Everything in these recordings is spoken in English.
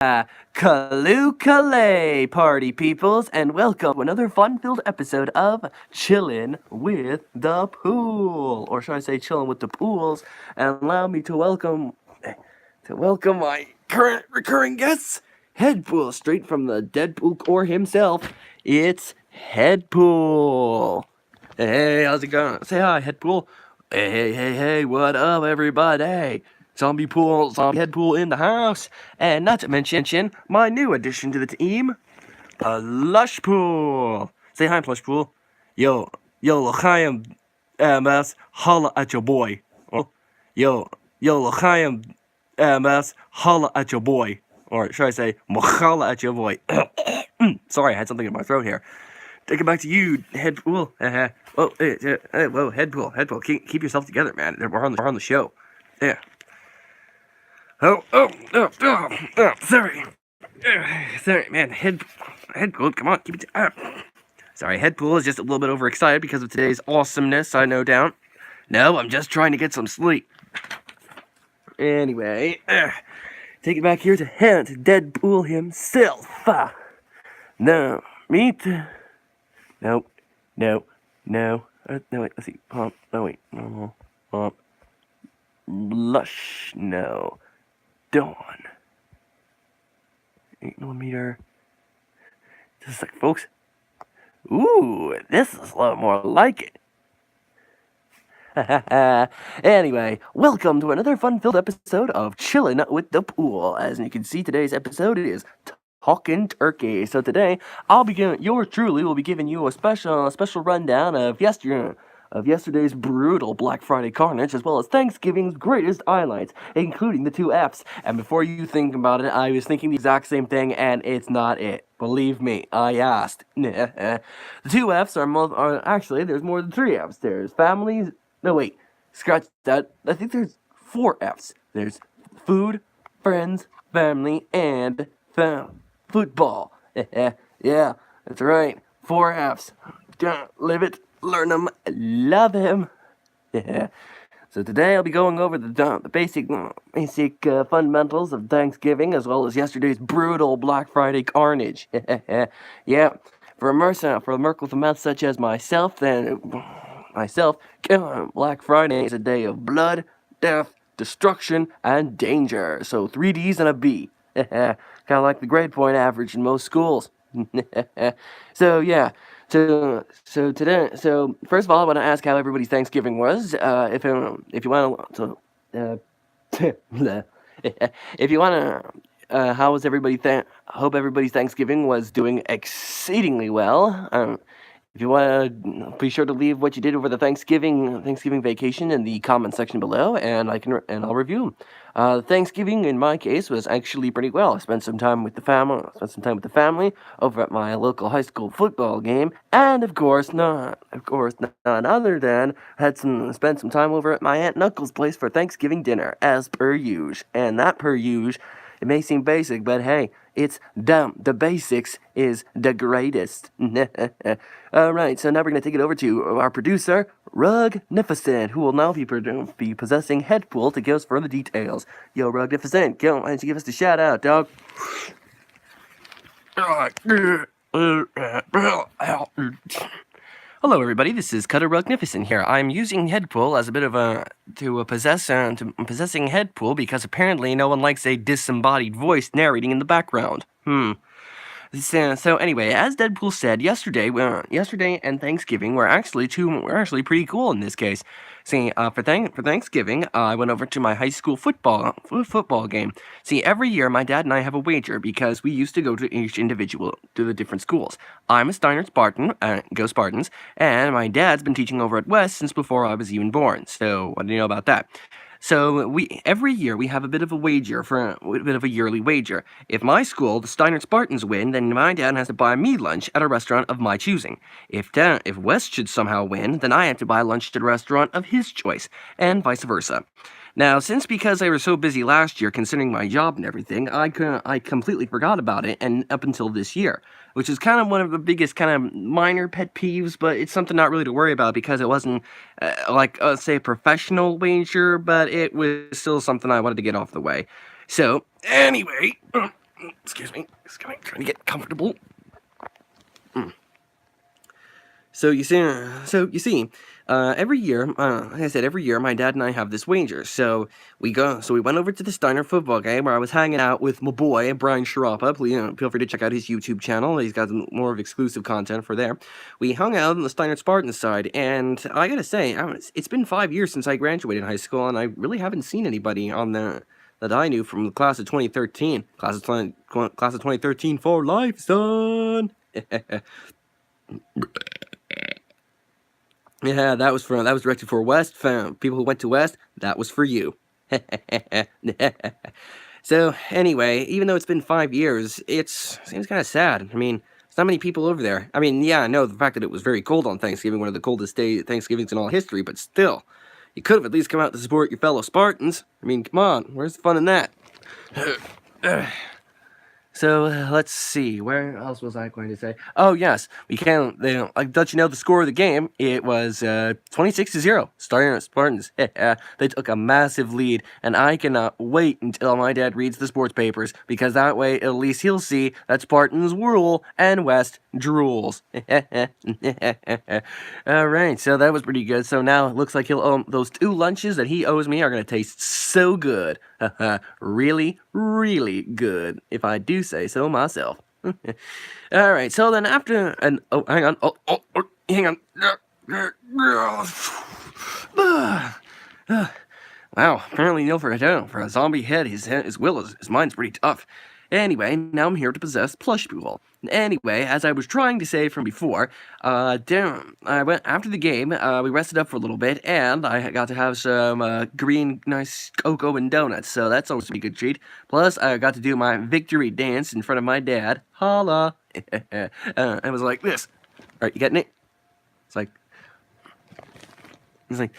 Kaloo party peoples, and welcome to another fun-filled episode of Chillin' with the Pool, or should I say Chillin' with the Pools? And allow me to welcome my current recurring guests, Headpool, straight from the Deadpool core himself. It's Headpool. Hey, how's it going? Say hi, Headpool. Hey, what up, everybody? Zombie Headpool in the house. And not to mention my new addition to the team, Plush Pool. Say hi, Plush Pool. Yo, L'chaim, MS, holla at your boy. Oh, L'chaim, MS, holla at your boy. Or should I say, holla at your boy. Sorry, I had something in my throat here. Take it back to you, Headpool. Whoa, Headpool. Keep yourself together, man. We're on the show. Yeah. Sorry. Sorry, man. Headpool, come on, keep it. Sorry, Headpool is just a little bit overexcited because of today's awesomeness, I no doubt. No, I'm just trying to get some sleep. Anyway, take it back here to Deadpool himself. No, meet. Nope. No. Wait, let's see. Lush, no. Dawn. 8mm. Just like, folks. Ooh, this is a lot more like it. Anyway, welcome to another fun-filled episode of Chillin' with the Pool. As you can see, today's episode is Talking Turkey. So today, yours truly will be giving you a special rundown of yesterday's brutal Black Friday carnage, as well as Thanksgiving's greatest highlights, including the 2 Fs. And before you think about it, I was thinking the exact same thing, and it's not it. Believe me, I asked. The 2 Fs are actually, there's more than 3 Fs. There's families. No, wait. Scratch that. I think there's 4 Fs. There's food, friends, family, and football. Yeah, that's right. 4 Fs. Live it, learn them, love him. Yeah. So today I'll be going over the basic fundamentals of Thanksgiving, as well as yesterday's brutal Black Friday carnage. Yeah. For a Merc with a mouth such as myself, Black Friday is a day of blood, death, destruction, and danger. So 3 Ds and a B. Kind of like the grade point average in most schools. So yeah. So first of all, I want to ask how everybody's Thanksgiving was. If you want to, if you want to, how was everybody? Hope everybody's Thanksgiving was doing exceedingly well. If you want to, be sure to leave what you did over the Thanksgiving vacation in the comment section below, and I'll review them. Thanksgiving in my case was actually pretty well. I spent some time with the family over at my local high school football game, and of course, none other than spent some time over at my aunt and uncle's place for Thanksgiving dinner, as per usual. And that per usual, it may seem basic, but hey, it's dumb. The basics is the greatest. Alright, so now we're going to take it over to our producer, Rugnificent, who will now be possessing Headpool to give us further details. Yo, Rugnificent, why don't you give us the shout out, dog? Hello, everybody. This is Cutter Rugnificent here. I'm using Headpool as a bit of possessing Headpool because apparently no one likes a disembodied voice narrating in the background. So anyway, as Deadpool said yesterday and Thanksgiving were actually pretty cool in this case. See, for Thanksgiving, I went over to my high school football game. See, every year my dad and I have a wager because we used to go to the different schools. I'm a Steiner Spartan, go Spartans, and my dad's been teaching over at West since before I was even born. So what do you know about that? So every year we have a bit of a yearly wager. If my school, the Steiner Spartans, win, then my dad has to buy me lunch at a restaurant of my choosing. If West should somehow win, then I have to buy lunch at a restaurant of his choice, and vice versa. Now, because I was so busy last year considering my job and everything, I completely forgot about it, and up until this year, which is kind of one of the biggest kind of minor pet peeves, but it's something not really to worry about because it wasn't say a professional wager, but it was still something I wanted to get off the way. So anyway, trying to get comfortable. So you see, every year, like I said, every year, my dad and I have this wager. So we went over to the Steiner football game where I was hanging out with my boy Brian Sharapa. Please, feel free to check out his YouTube channel. He's got more of exclusive content for there. We hung out on the Steiner Spartans side, and I gotta say, it's been 5 years since I graduated high school, and I really haven't seen anybody on the that I knew from the class of 2013. Class of 2013 for life, son. Yeah, that was directed for West fam. People who went to West, that was for you. So anyway, even though it's been 5 years, it seems kind of sad. I mean, there's not many people over there. I mean, yeah, I know the fact that it was very cold on Thanksgiving, one of the coldest Thanksgivings in all history, but still, you could have at least come out to support your fellow Spartans. I mean, come on, where's the fun in that? So, let's see, where else was I going to say? Oh, yes, we can't, I'll let you know the score of the game. It was 26-0, Spartans. They took a massive lead, and I cannot wait until my dad reads the sports papers, because that way, at least he'll see that Spartans rule and West drools. Alright, so that was pretty good. So now it looks like he'll owe those 2 lunches that he owes me are going to taste so good. Really, really good, if I do say so myself. Alright, so then after an... Oh, hang on. Hang on. Wow, apparently for a zombie head, his mind's pretty tough. Anyway, now I'm here to possess Plush Pool. Anyway, as I was trying to say from before, I went after the game, we rested up for a little bit, and I got to have some green, nice cocoa and donuts, so that's always a good treat. Plus, I got to do my victory dance in front of my dad. Holla! It was like this. Alright, you getting it? It's like... He's like,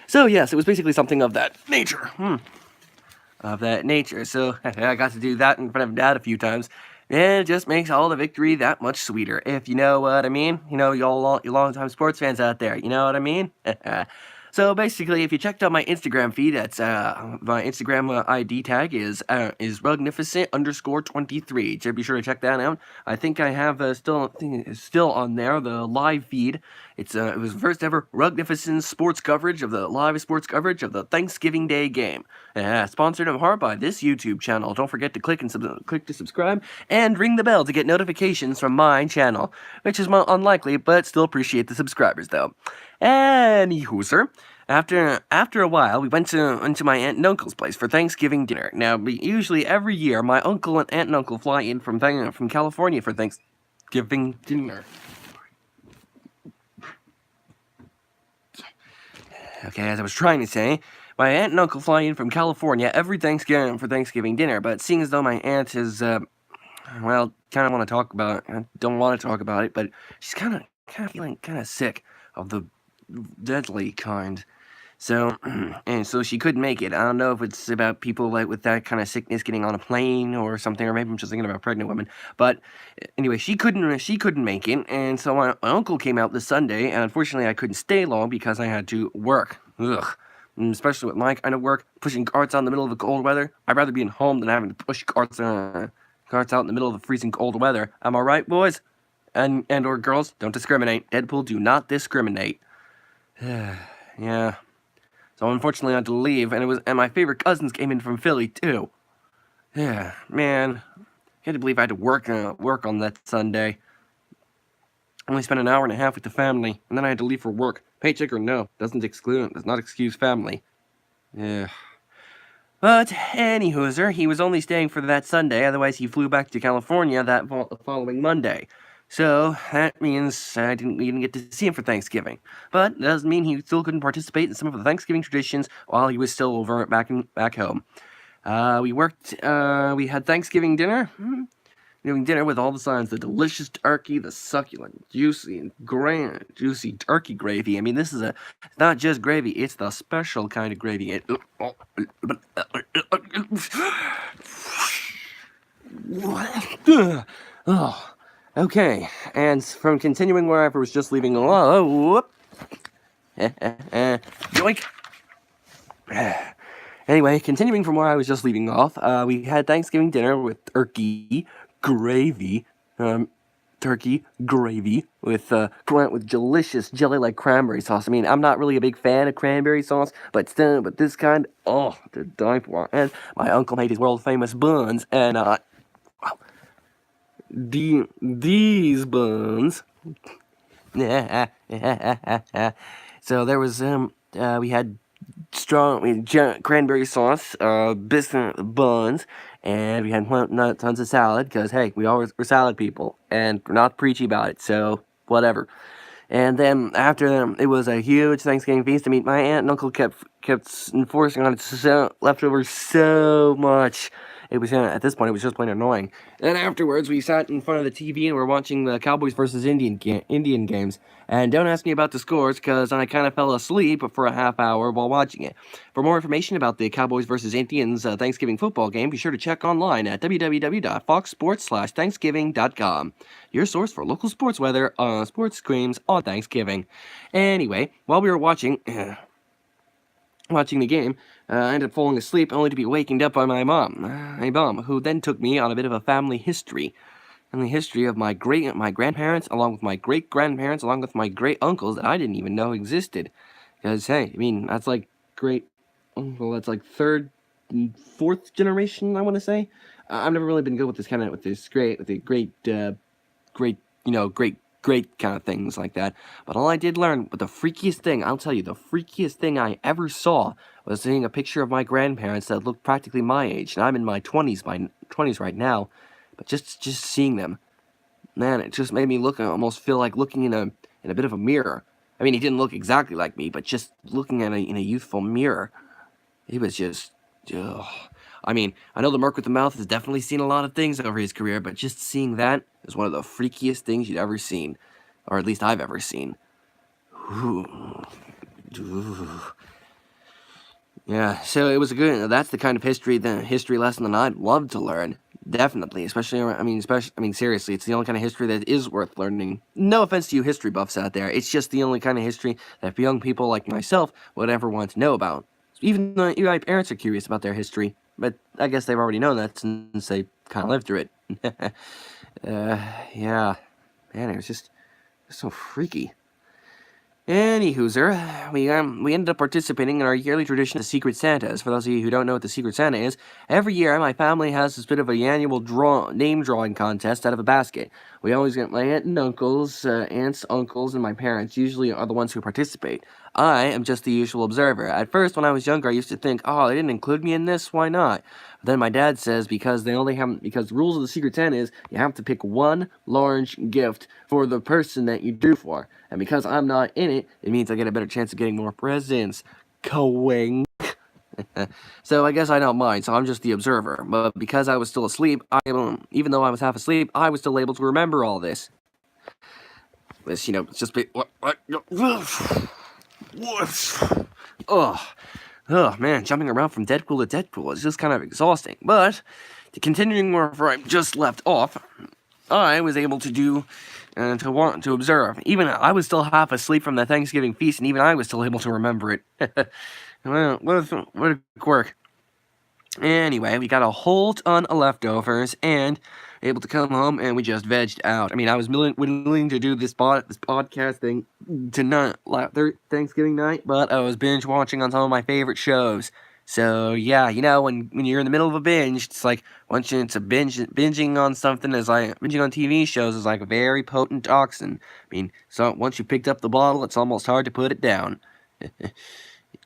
so yes, it was basically something of that nature. So I got to do that in front of Dad a few times. And it just makes all the victory that much sweeter, if you know what I mean. You know, you long-time sports fans out there, you know what I mean? So basically, if you checked out my Instagram feed, that's my Instagram ID tag is rugnificent_23. So be sure to check that out. I think I have still on there the live feed. It was the first ever Rugnificent sports coverage of the live sports coverage of the Thanksgiving Day game. Sponsored in part by this YouTube channel. Don't forget to click to subscribe and ring the bell to get notifications from my channel, which is unlikely, but still appreciate the subscribers though. Anywho, sir, after a while, we went into my aunt and uncle's place for Thanksgiving dinner. Now, usually every year, my uncle and aunt and uncle fly in from California for Thanksgiving dinner. Okay, as I was trying to say, my aunt and uncle fly in from California every Thanksgiving for Thanksgiving dinner, but seeing as though my aunt is, well, kind of want to talk about it. I don't want to talk about it, but she's kind of feeling kind of sick of the deadly kind. So, and so she couldn't make it. I don't know if it's about people like with that kind of sickness getting on a plane or something, or maybe I'm just thinking about pregnant women. But anyway, she couldn't make it, and so my uncle came out this Sunday, and unfortunately I couldn't stay long because I had to work. Ugh. And especially with my kind of work, pushing carts out in the middle of the cold weather. I'd rather be at home than having to push carts out in the middle of the freezing cold weather. Am I right, boys? And or girls, don't discriminate. Deadpool, do not discriminate. Yeah. So unfortunately I had to leave, and my favorite cousins came in from Philly too. Yeah, man. I can't believe I had to work on that Sunday. I only spent an hour and a half with the family, and then I had to leave for work. Paycheck or no, does not excuse family. Yeah. But anywho, he was only staying for that Sunday, otherwise he flew back to California that following Monday. So, that means I didn't even get to see him for Thanksgiving. But that doesn't mean he still couldn't participate in some of the Thanksgiving traditions while he was still over back home. We had Thanksgiving dinner. Doing dinner with all the signs, the delicious turkey, the succulent, juicy, and grand, juicy turkey gravy. I mean, this is it's not just gravy, it's the special kind of gravy. Okay, and from continuing where I was just leaving off, whoop, yoink. Anyway, continuing from where I was just leaving off, we had Thanksgiving dinner with turkey gravy, turkey gravy with delicious jelly-like cranberry sauce. I mean, I'm not really a big fan of cranberry sauce, but still, this kind, oh, to die for. And my uncle made his world-famous buns, and these buns. So there was we had cranberry sauce, biscuit buns, and we had tons of salad, because, hey, we're salad people, and we're not preachy about it, so whatever. And then after them, it was a huge Thanksgiving feast. I mean, my aunt and uncle kept enforcing on it leftovers so much. It was, at this point, it was just plain annoying. And afterwards, we sat in front of the TV and we're watching the Cowboys versus Indian games. And don't ask me about the scores, because I kind of fell asleep for a half hour while watching it. For more information about the Cowboys versus Indians Thanksgiving football game, be sure to check online at www.foxsports/thanksgiving.com. Your source for local sports weather, sports games on Thanksgiving. Anyway, while we were watching the game, I ended up falling asleep only to be wakened up by my mom, who then took me on a bit of a family history. And the history of my grandparents, along with my great-grandparents, along with my great-uncles that I didn't even know existed. Because, hey, I mean, that's like that's like third, fourth generation, I want to say. I've never really been good with this kind of, great kind of things like that. But all I did learn, but the freakiest thing, I'll tell you, the freakiest thing I ever saw was seeing a picture of my grandparents that looked practically my age. And I'm in my 20s right now. But just seeing them, man, it just made me almost feel like looking in a bit of a mirror. I mean, he didn't look exactly like me, but just looking in a youthful mirror, it was just, ugh. I mean, I know the Merc with the mouth has definitely seen a lot of things over his career, but just seeing that is one of the freakiest things you'd ever seen, or at least I've ever seen. Ooh. Yeah, so it was that's the kind of history lesson that I'd love to learn. Definitely, seriously, it's the only kind of history that is worth learning. No offense to you history buffs out there, it's just the only kind of history that young people like myself would ever want to know about. Even though my parents are curious about their history, but I guess they've already known that since they kind of lived through it. Yeah, man, it was just so freaky. Anywhooser, we ended up participating in our yearly tradition of Secret Santas. For those of you who don't know what the Secret Santa is, every year my family has this bit of an annual name drawing contest out of a basket. We always get my aunt and uncles, aunts, uncles, and my parents usually are the ones who participate. I am just the usual observer. At first, when I was younger, I used to think, oh, they didn't include me in this, why not? But then my dad says because the rules of the Secret Santa is you have to pick one large gift for the person that you do for. And because I'm not in it, it means I get a better chance of getting more presents. Kawing. So I guess I don't mind, so I'm just the observer. But because I was still asleep, even though I was half asleep, I was still able to remember all this. It's just oh man, jumping around from Deadpool to Deadpool is just kind of exhausting. But continuing where I just left off, I was able to do to observe. Even I was still half asleep from the Thanksgiving feast, and even I was still able to remember it. Well, what a quirk. Anyway, we got a whole ton of leftovers, and able to come home, and we just vegged out. I mean, I was willing to do this podcast thing tonight, Thanksgiving night, but I was binge watching on some of my favorite shows. So yeah, when you're in the middle of a binge, it's like once it's a binging on something binging on TV shows is like a very potent toxin. I mean, so once you picked up the bottle, it's almost hard to put it down.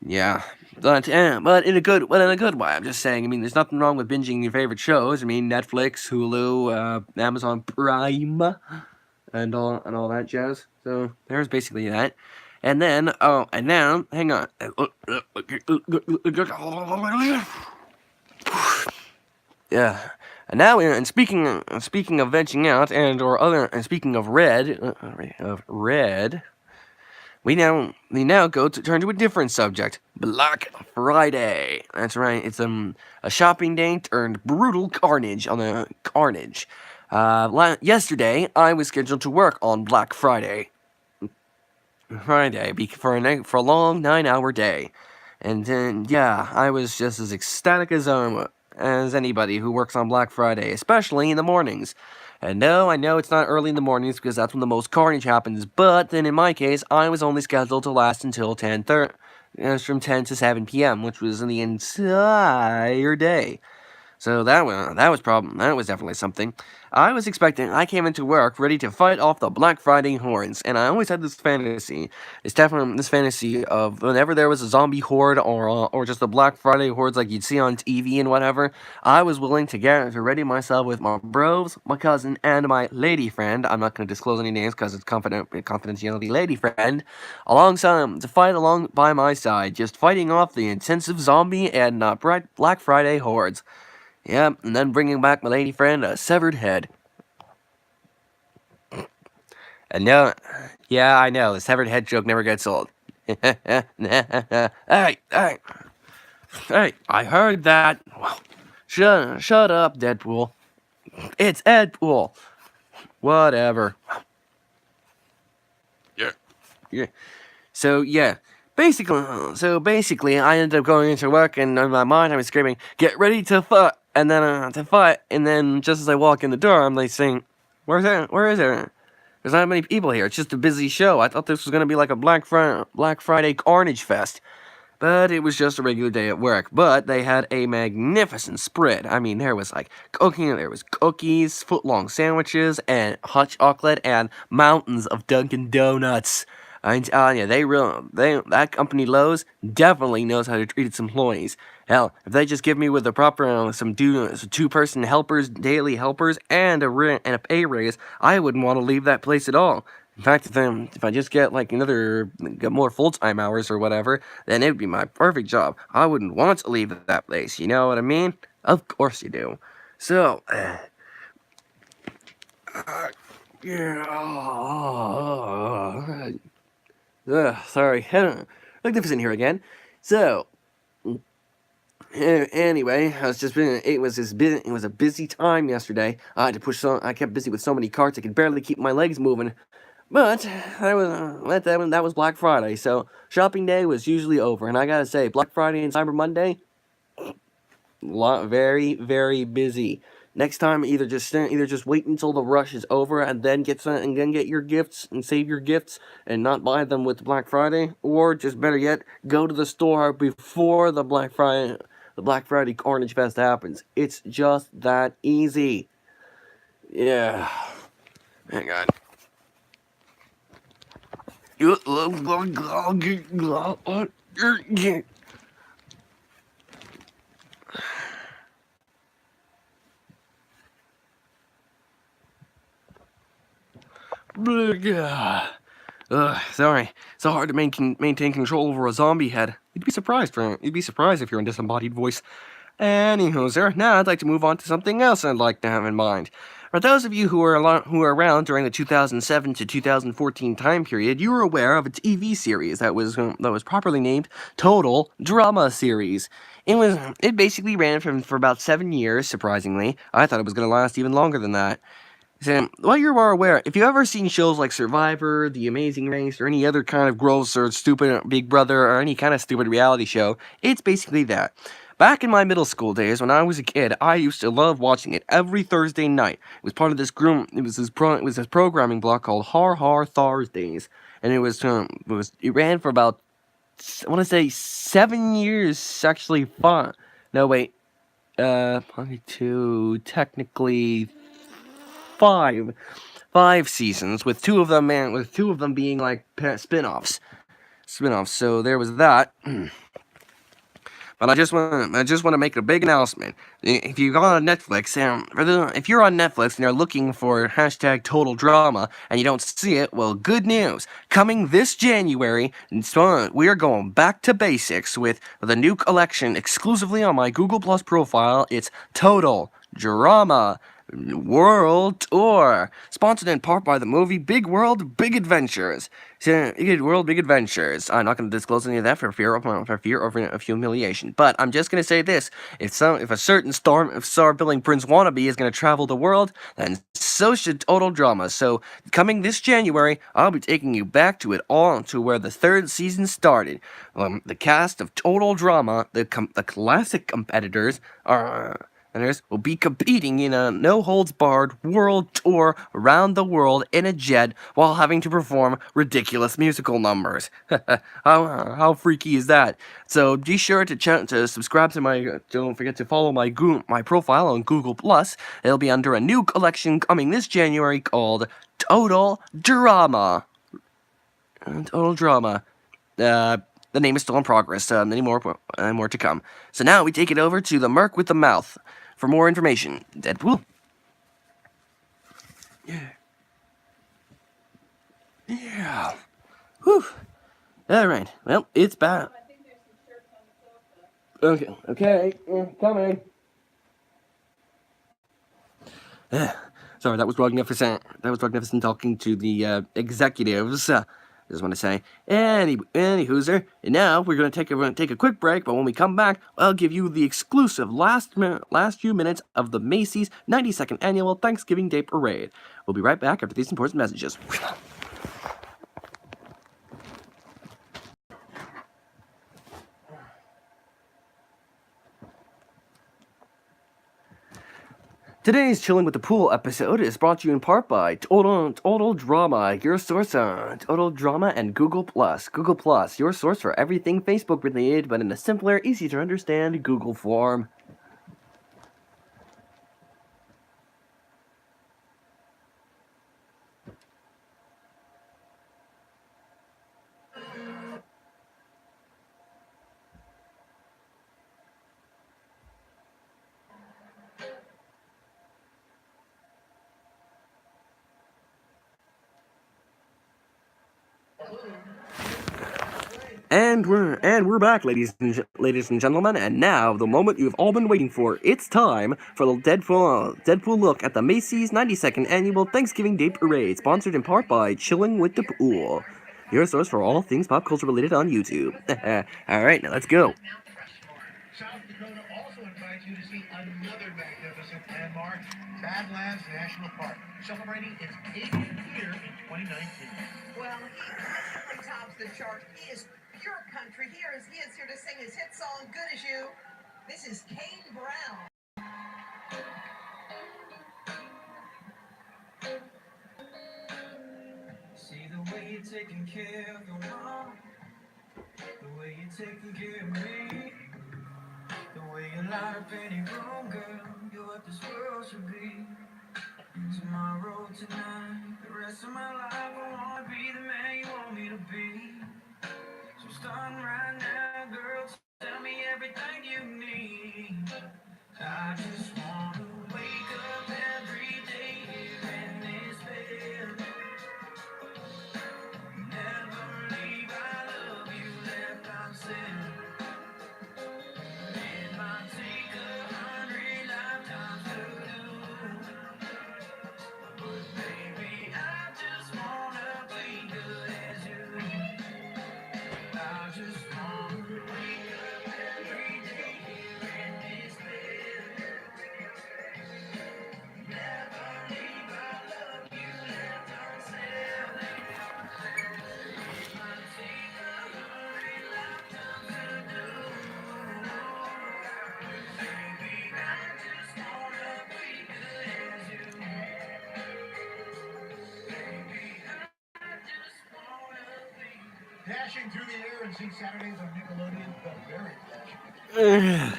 Yeah, but in a good way. I'm just saying. I mean, there's nothing wrong with binging your favorite shows. I mean, Netflix, Hulu, Amazon Prime, and all that jazz. So there's basically that. And then, and now, hang on. Yeah. And now, and speaking of vegging out, and speaking of red, we now turn to a different subject. Black Friday. That's right. It's a shopping day turned brutal carnage on the carnage. Yesterday, I was scheduled to work on Black Friday. For a long 9-hour day. And then, yeah, I was just as ecstatic as anybody who works on Black Friday, especially in the mornings. And no, I know it's not early in the mornings because that's when the most carnage happens, but then in my case, I was only scheduled to last until 10:30. From 10 to 7 p.m., which was in the entire day. So that was definitely something. I came into work ready to fight off the Black Friday hordes, and I always had this fantasy. It's definitely this fantasy of whenever there was a zombie horde or just the Black Friday hordes like you'd see on TV and whatever, I was willing to get to ready myself with my bros, my cousin, and my lady friend. I'm not going to disclose any names because it's confidentiality. Lady friend, alongside to fight along by my side, just fighting off the intensive zombie and Black Friday hordes. Yep, and then bringing back my lady friend a severed head. And no, yeah, I know, the severed head joke never gets old. Hey, I heard that. Shut up, Deadpool. It's Deadpool. Whatever. Yeah. So basically, I ended up going into work, and in my mind, I was screaming, "Get ready to fight!" And then just as I walk in the door, I'm like saying, Where is it? There's not many people here. It's just a busy show. I thought this was gonna be like a Black Friday carnage fest." But it was just a regular day at work. But they had a magnificent spread. I mean, there was cookies, foot-long sandwiches, and hot chocolate, and mountains of Dunkin' Donuts. I'm telling you, that company Lowe's definitely knows how to treat its employees. Hell, if they just give me with the proper some two-person helpers, daily helpers, and a pay raise, I wouldn't want to leave that place at all. In fact, if I just get get more full-time hours or whatever, then it would be my perfect job. I wouldn't want to leave that place, you know what I mean? Of course you do. So, sorry, magnificent here again. So, anyway, it was a busy time yesterday. I kept busy with so many carts I could barely keep my legs moving. But that was Black Friday, so shopping day was usually over, and I gotta say, Black Friday and Cyber Monday, very, very busy. Next time, either just wait until the rush is over and then get your gifts and save your gifts and not buy them with Black Friday, or just better yet, go to the store before the Black Friday Carnage Fest happens. It's just that easy. Yeah. Hang on. Sorry. So hard to maintain control over a zombie head. You'd be surprised if you're in disembodied voice. Anywho, sir, now I'd like to move on to something else I'd like to have in mind. For those of you who were around during the 2007 to 2014 time period, you were aware of a TV series that was properly named Total Drama Series. It basically ran for about 7 years. Surprisingly, I thought it was going to last even longer than that. So, while you are aware, if you've ever seen shows like Survivor, The Amazing Race, or any other kind of gross or stupid Big Brother, or any kind of stupid reality show, it's basically that. Back in my middle school days, when I was a kid, I used to love watching it every Thursday night. It was part of this this programming block called Har Har Thursdays, and it ran for about, I want to say 7 years, actually. No, wait, technically 5 seasons, with two of them being like spin-offs. So there was that. But I just want to make a big announcement. If you go on Netflix, if you're on Netflix and you're looking for hashtag Total Drama and you don't see it, well, good news. Coming this January, we are going back to basics with the new collection exclusively on my Google Plus profile. It's Total Drama. World Tour, sponsored in part by the movie Big World, Big Adventures. Big World, Big Adventures. I'm not going to disclose any of that for fear of humiliation. But I'm just going to say this: if a certain star billing Prince wannabe is going to travel the world, then so should Total Drama. So coming this January, I'll be taking you back to it all to where the third season started. The cast of Total Drama, the classic competitors are. Will be competing in a no-holds-barred world tour around the world in a jet while having to perform ridiculous musical numbers. how freaky is that? So be sure to subscribe to my. Don't forget to follow my profile on Google+. It'll be under a new collection coming this January called Total Drama. Total Drama. The name is still in progress. Many more to come. So now we take it over to the Merc with the mouth. For more information, Deadpool. Yeah. Whew. Alright, well, it's bad. Okay, coming. Sorry, that was magnificent. Talking to the executives. Just want to say, any hooser. And now we're gonna take a quick break. But when we come back, I'll give you the exclusive last few minutes of the Macy's 92nd annual Thanksgiving Day Parade. We'll be right back after these important messages. Today's Chilling with the Pool episode is brought to you in part by Total Drama, your source on Total Drama, and Google+. Google+, your source for everything Facebook related, but in a simpler, easy to understand Google form. And we're back, ladies and gentlemen, and now the moment you've all been waiting for. It's time for the Deadpool look at the Macy's 92nd annual Thanksgiving Day Parade, sponsored in part by Chillin with the Pool, your source for all things pop culture related on YouTube. All right, now let's go. South Dakota also invites you to see another magnificent landmark, Badlands National Park, celebrating its 80th year in 2019. Well, he tops the chart. He is pure country. He is here to sing his hit song, Good As You. This is Kane Brown. See the way you're taking care of your mom, the way you're taking care of me, the way you light up any room, girl, you're what this world should be. Tomorrow, tonight, the rest of my life, I wanna be the man you want me to be. So starting right now, girl, tell me everything you need. I just wanna wake up every day here in this bed. Never leave, I love you, left unsaid. It might take 100 lifetimes to do, but baby, I just wanna be good as you. I just wanna wake up every day here in this bed. Never leave, I love you, left unsaid. It might take 100 lifetimes to do, baby, I just wanna be good as you. Baby, I just wanna be. Dashing through the air and see Saturdays on Nickelodeon, the very passionate.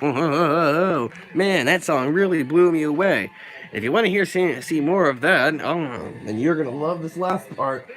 Oh, man, that song really blew me away. If you want to see more of that, then you're gonna love this last part.